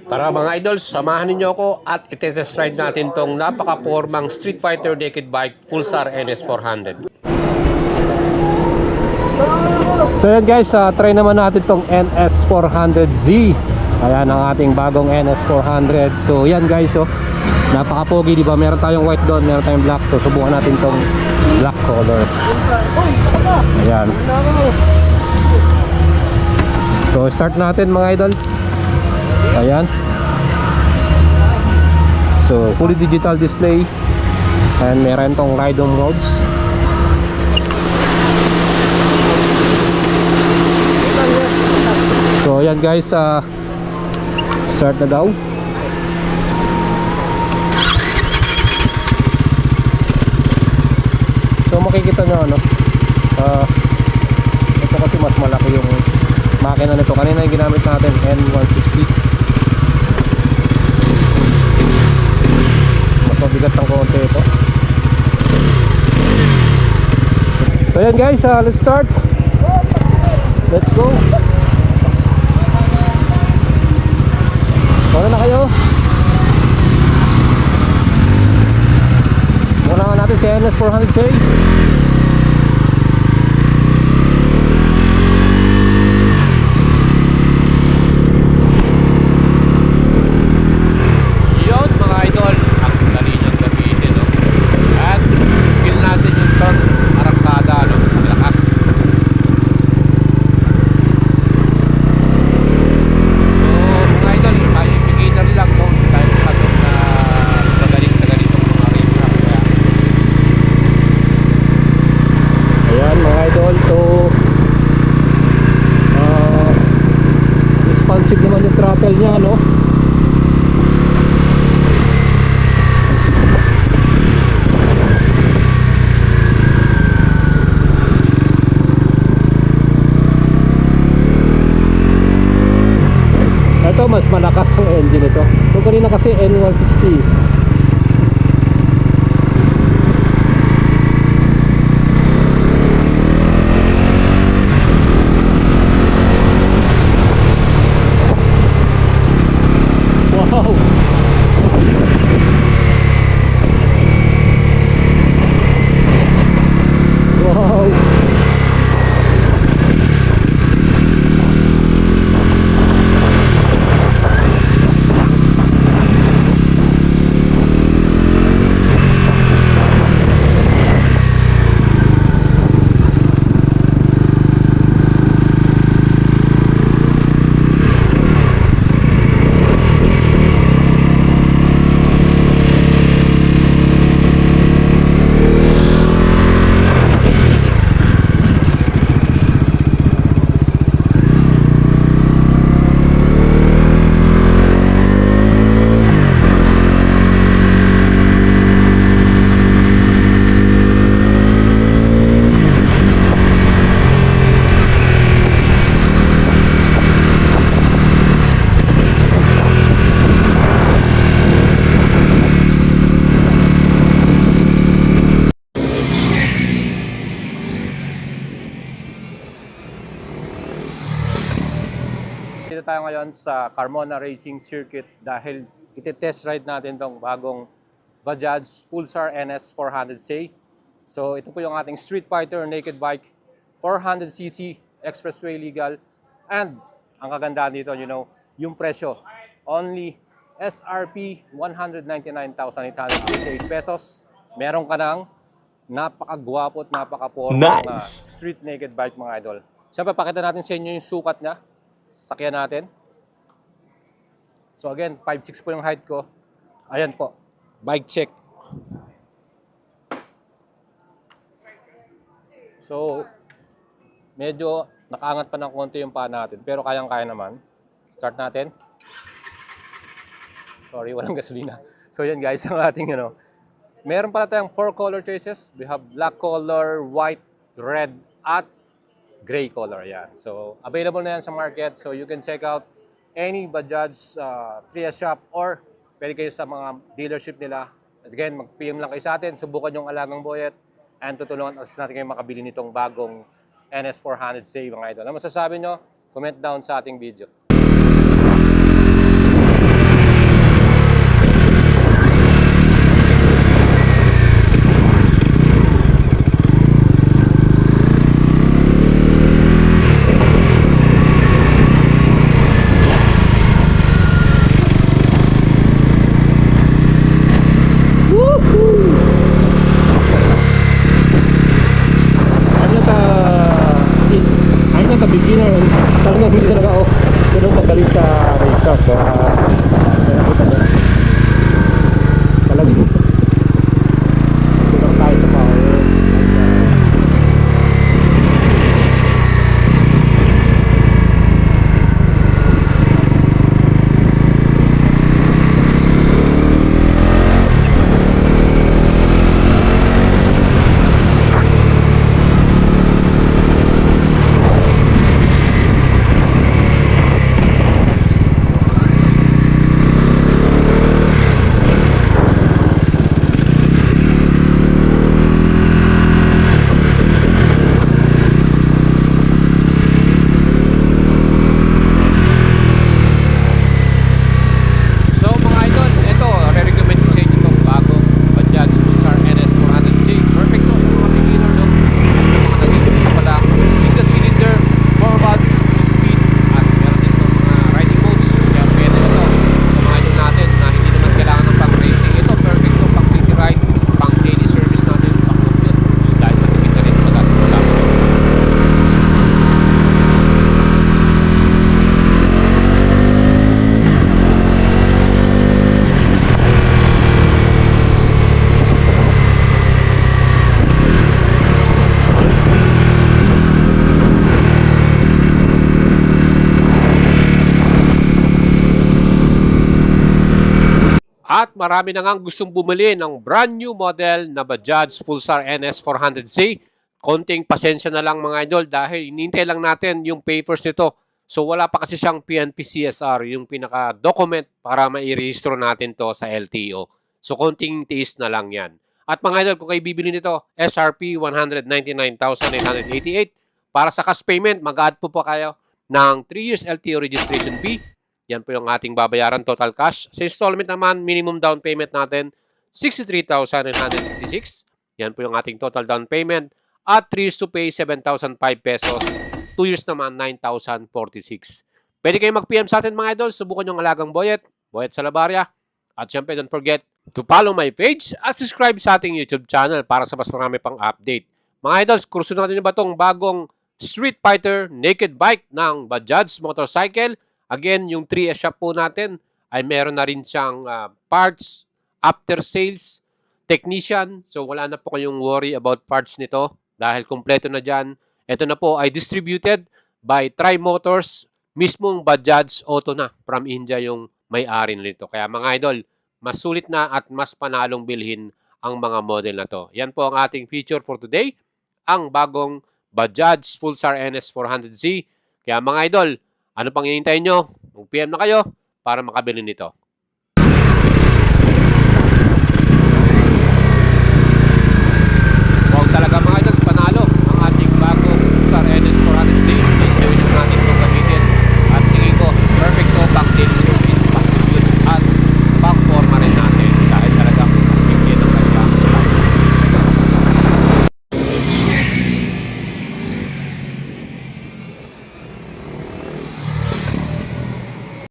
Tara mga idols, samahan ninyo ako at i-test ride natin tong napaka-pormang Street Fighter naked bike Pulsar NS400. So yan guys, try naman natin tong NS400Z. Ayan ang ating bagong NS400. So yan guys, napaka-pogi, di ba? Meron tayong white doon, meron tayong black. So subukan natin tong black color. Ayan. So start natin mga idol. Ayan. So fully digital display and meron tong ride-on modes. So ayan guys, start na daw. So makikita nyo ito kasi mas malaki yung makina nito. Kanina yung ginamit natin N160. Mas mabigat ng konti ito. So yan guys, let's start. Let's go. Wala na kayo. Muna natin si NS400K. Responsive naman yung throttle niya, no? Ito mas malakas ang engine ito. So kanina kasi N160. Dito tayo ngayon sa Carmona Racing Circuit dahil iti-test ride natin tong bagong Bajaj Pulsar NS400C. So ito po yung ating Street Fighter naked bike, 400cc, expressway legal. And ang kagandahan dito, yung presyo, only SRP 199,858 pesos. Meron ka ng napakagwapo at napaka-porma street naked bike mga idol. Siyempre, pakita natin sa inyo yung sukat niya. Sakyan natin. So again, 5'6" po yung height ko. Ayan po, bike check. So medyo nakaangat pa ng konti yung paa natin, pero kayang-kaya naman. Start natin. Sorry, walang gasolina. So yan guys, ang ating meron pala tayong 4 color choices. We have black color, white, red, at gray color. Yan. So available na yan sa market. So you can check out any Bajaj Tria shop or pwede kayo sa mga dealership nila. Again, mag-PM lang kayo sa atin. Subukan yung alagang boyet and tutulungan natin kayo makabili nitong bagong NS400C mga idol. Ano masasabi nyo? Comment down sa ating video. beginner, talagang hindi talaga ako ganun magaling sa race car. So, nakita nyo, talagang kulang tayo sa power. So mga idol, ito, re-recommend ko sa inyo itong bagong Bajaj Pulsar NS 400C. Perfect to sa mga beginner, no? Mga nagiging sa pala, single cylinder, 4 valves, 6 speed, at meron din itong mga riding modes. Kaya pwede ito sa mga idol natin na hindi naman kailangan ng pang-racing. Ito, perfect to pang city ride, pang daily service natin, pang commute, dahil matipid na rin sa gas consumption. At marami na ngang gustong bumili ng brand new model na Bajaj Pulsar NS 400Z. Konting pasensya na lang mga idol dahil inintay lang natin yung papers nito. So wala pa kasi siyang PNP CSR, yung pinaka-document para mairehistro natin to sa LTO. So konting tiis na lang yan. At mga idol, kung kayo bibili nito, SRP 199,888. Para sa cash payment, mag-add po kayo ng 3 years LTO registration fee. Yan po yung ating babayaran total cash. Sa installment naman, minimum down payment natin, 63,966. Yan po yung ating total down payment. At 3 years to pay, 7,005 pesos. 2 years naman, 9,046. Pwede kayong mag-PM sa atin mga idol. Subukan yung alagang Boyet, Boyet Salabaria. At syempre, don't forget to follow my page at subscribe sa ating YouTube channel para sa mas marami pang update. Mga idols, kurso natin ba itong bagong Street Fighter Naked Bike ng Bajaj Motorcycle. Again, yung 3S shop po natin ay meron na rin siyang parts, after sales, technician. So wala na po kayong worry about parts nito dahil kumpleto na dyan. Ito na po ay distributed by Tri Motors, mismong Bajaj Auto na from India yung may-ari nito. Kaya mga idol, mas sulit na at mas panalong bilhin ang mga model na to. Yan po ang ating feature for today, ang bagong Bajaj Pulsar NS 400Z. Kaya mga idol, ano pang hihintayin nyo? Mag-PM na kayo para makabili nito.